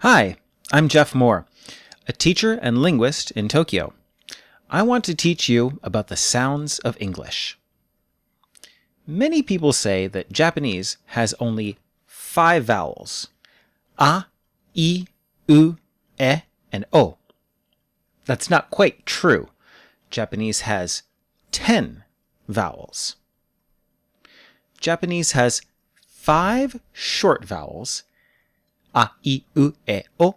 Hi, I'm Jeff Moore, a teacher and linguist in Tokyo. I want to teach you about the sounds of English. Many people say that Japanese has only 5 vowels: a, I, u, e, and o. That's not quite true. Japanese has 10 vowels. Japanese has 5 short vowels, a, I, u, e, o,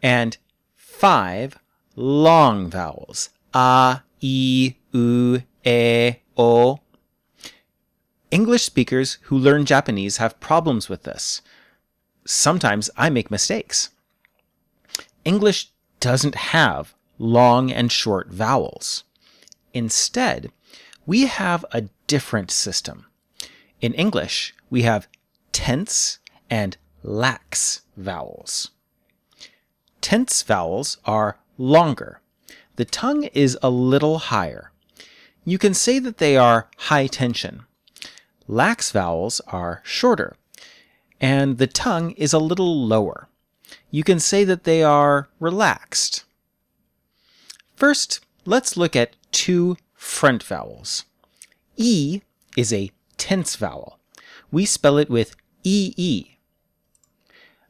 and 5 long vowels, a, I, u, e, o. English speakers who learn Japanese have problems with this. Sometimes I make mistakes. English doesn't have long and short vowels. Instead, we have a different system. In English, we have tense and lax vowels. Tense vowels are longer. The tongue is a little higher. You can say that they are high tension. Lax vowels are shorter, and the tongue is a little lower. You can say that they are relaxed. First, let's look at 2 front vowels. E is a tense vowel. We spell it with ee,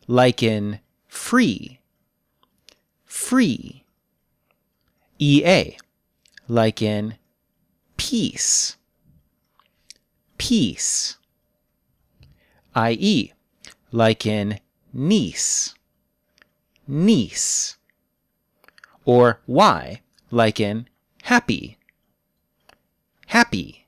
like in free, free. Ea, like in peace, peace. Ie, like in niece, niece. Or y, like in happy, happy.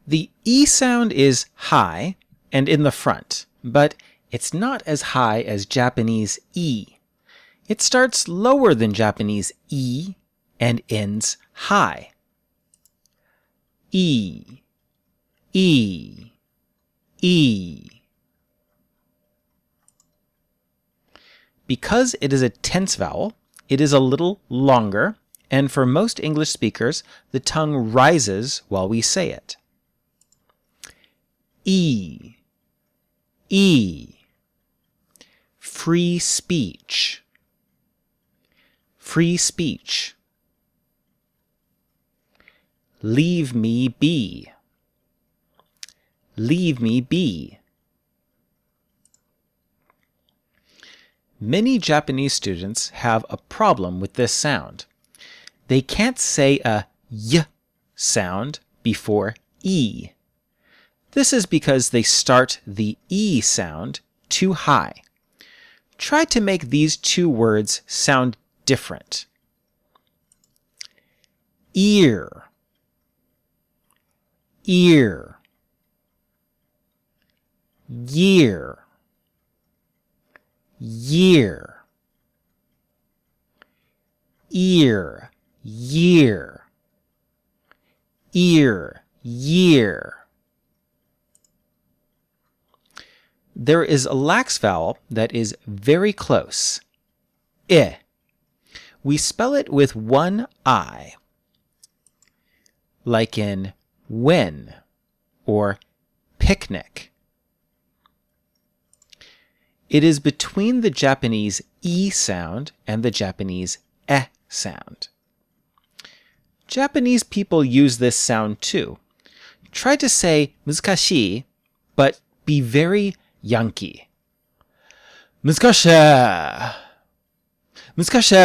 The E sound is high and in the front, but it's not as high as Japanese E. It starts lower than Japanese E and ends high. E, E, E. Because it is a tense vowel, it is a little longer, and for most English speakers, the tongue rises while we say it. E, E. Free speech, free speech. Leave me be, leave me be. Many Japanese students have a problem with this sound. They can't say a y sound before E. This is because they start the E sound too high. Try to make these 2 words sound different. Ear, ear. Year, year. Ear, year. Ear, year. There is a lax vowel that is very close. I. We spell it with 1 I, like in when or picnic. It is between the Japanese E sound and the Japanese E sound. Japanese people use this sound too. Try to say 難しい, but be very Yankee. 難しい, 難しい.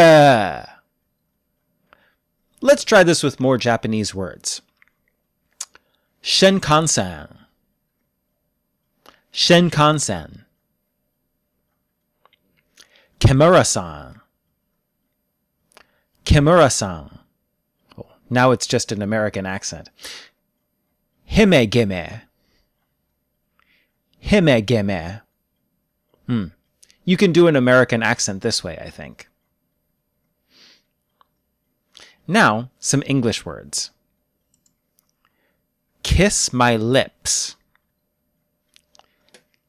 Let's try this with more Japanese words. Shinkansen, Shinkansen. Kimura-san, Kimura-san. Oh, now it's just an American accent. Himegime, Himegime. You can do an American accent this way, I think. Now, some English words. Kiss my lips,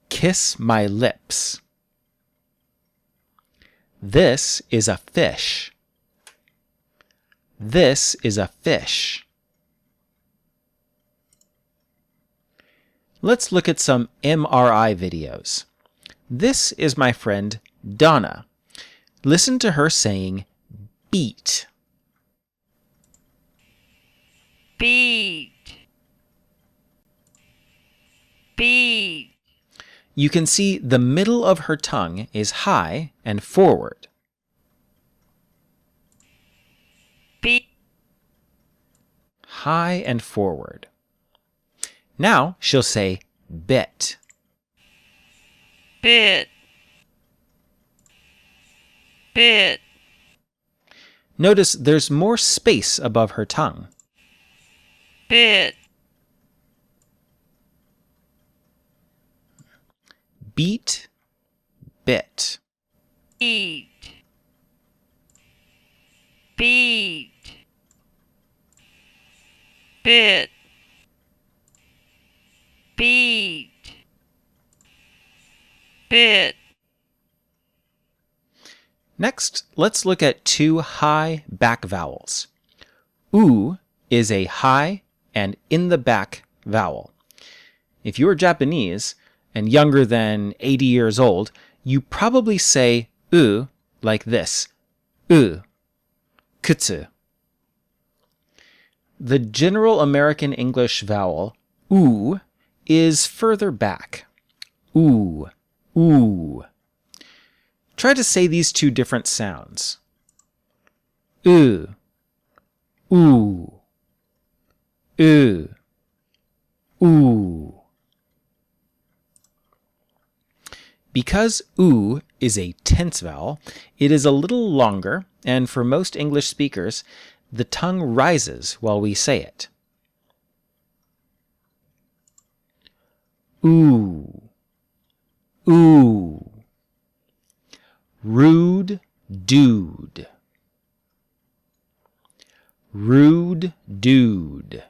kiss my lips. This is a fish. This is a fish. Let's look at some MRI videos. This is my friend Donna. Listen to her saying beat. Beat. Beat. You can see the middle of her tongue is high and forward. Beat. High and forward. Now she'll say bit. Bit. Bit. Notice there's more space above her tongue. Bit. Beat, bit. Beat. Beat. Bit. Beat. Bit. Next, let's look at two high back vowels. U is a high and in the back vowel. If you're Japanese and younger than 80 years old, you probably say U like this. U. Kutsu. The general American English vowel U is further back. U. Ooh. Try to say these two different sounds. Ooh. Ooh. Ooh. Ooh. Because oo is a tense vowel, it is a little longer, and for most English speakers, the tongue rises while we say it. Ooh. Ooh. Rude dude. Rude dude.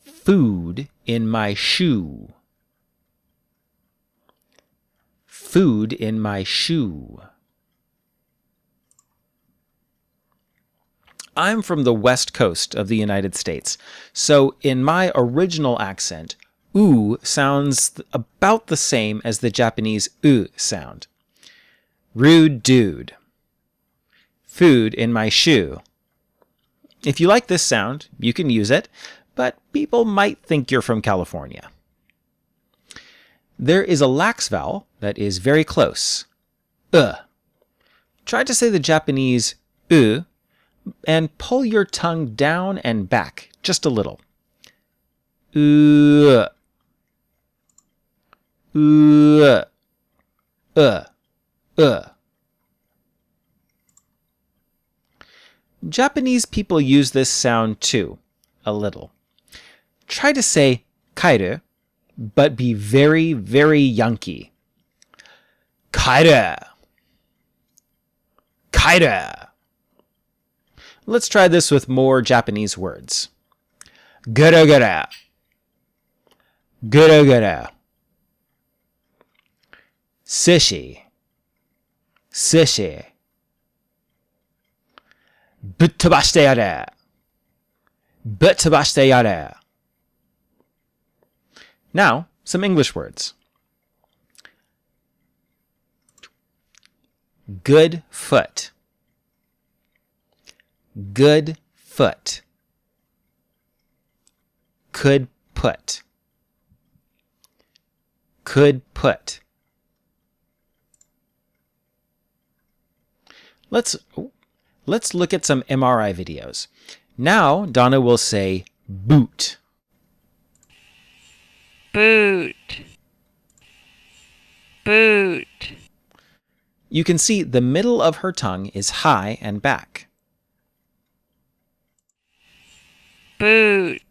Food in my shoe. Food in my shoe. I'm from the West Coast of the United States, so in my original accent, oo sounds about the same as the Japanese u sound. Rude dude. Food in my shoe. If you like this sound, you can use it, but people might think you're from California. There is a lax vowel that is very close. Try to say the Japanese u and pull your tongue down and back just a little. Japanese people use this sound too, a little. Try to say kairu, but be very, very Yankee. Kairu. Kairu. Let's try this with more Japanese words. Guru guru. Guru guru. Sushi. Sushi. Buttobashite yaru. Buttobashite yaru. Now, some English words. Good foot. Good foot. Could put. Could put. Let's look at some MRI videos. Now, Donna will say boot. Boot. Boot. You can see the middle of her tongue is high and back. Boot.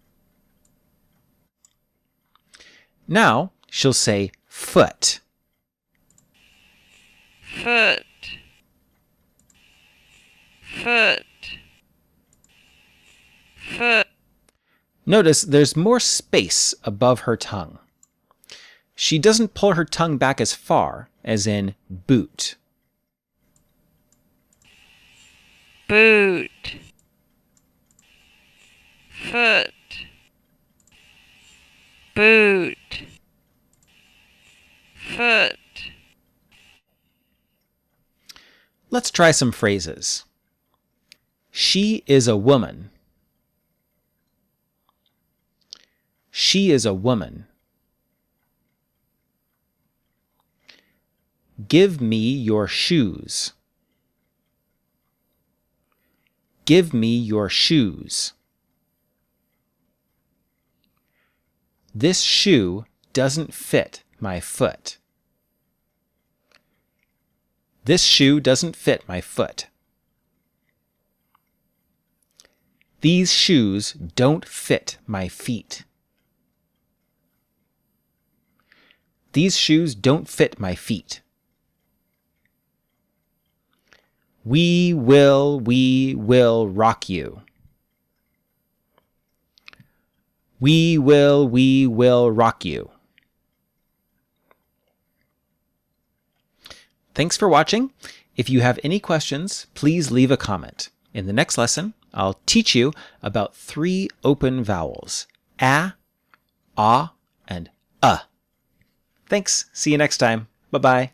Now, she'll say foot. Foot. Foot. Foot. Notice there's more space above her tongue. She doesn't pull her tongue back as far as in boot. Boot. Foot. boot, foot, Let's try some phrases. She is a woman. She is a woman. Give me your shoes. Give me your shoes. This shoe doesn't fit my foot. This shoe doesn't fit my foot. These shoes don't fit my feet. These shoes don't fit my feet. We will rock you. We will rock you. Thanks for watching. If you have any questions, please leave a comment. In the next lesson, I'll teach you about 3 open vowels: a, and uh. Thanks. See you next time. Bye-bye.